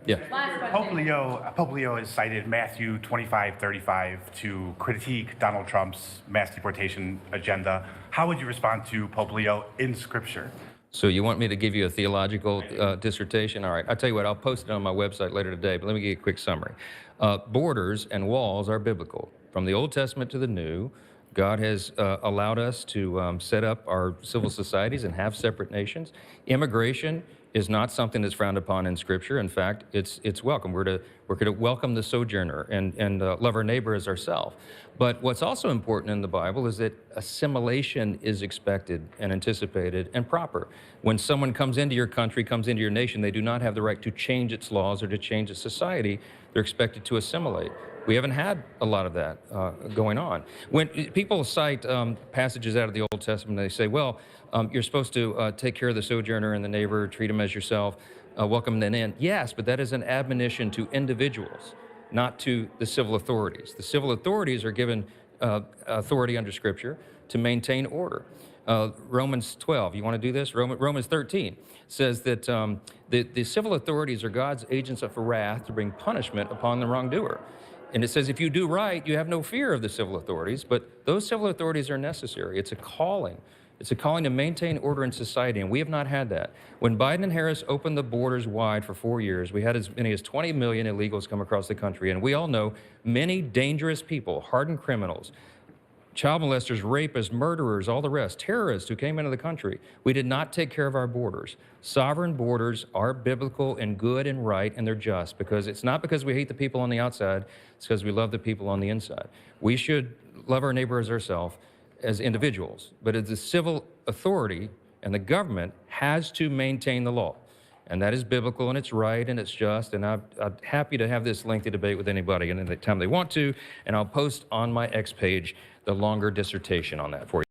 Yeah. Pope Leo has cited Matthew 25:35 to critique Donald Trump's mass deportation agenda. How would you respond to Pope Leo in Scripture? So you want me to give you a theological dissertation? All right, I'll tell you what, I'll post it on my website later today, but let me give you a quick summary. Borders and walls are biblical. From the Old Testament to the New, God has allowed us to set up our civil societies and have separate nations. Immigration is not something that's frowned upon in Scripture. In fact, it's welcome. We're to welcome the sojourner and love our neighbor as ourselves. But what's also important in the Bible is that assimilation is expected and anticipated and proper. When someone comes into your country, comes into your nation, they do not have the right to change its laws or to change its society. They're expected to assimilate. We haven't had a lot of that going on. When people cite passages out of the Old Testament, they say, well, you're supposed to take care of the sojourner and the neighbor, treat them as yourself, welcome them in. Yes, but that is an admonition to individuals, not to the civil authorities. The civil authorities are given authority under Scripture to maintain order. Romans 12, you want to do this? Romans 13 says that the civil authorities are God's agents of wrath to bring punishment upon the wrongdoer. And it says if you do right, you have no fear of the civil authorities, but those civil authorities are necessary. It's a calling. It's a calling to maintain order in society, and we have not had that. When Biden and Harris opened the borders wide for 4 years, we had as many as 20 million illegals come across the country, and we all know many dangerous people, hardened criminals, child molesters, rapists, murderers, all the rest, terrorists who came into the country. We did not take care of our borders. Sovereign borders are biblical and good and right, and they're just, because it's not because we hate the people on the outside, it's because we love the people on the inside. We should love our neighbor as ourselves, as individuals, but as the civil authority and the government has to maintain the law. And that is biblical, and it's right, and it's just, and I'm happy to have this lengthy debate with anybody any time they want to, and I'll post on my X page the longer dissertation on that for you.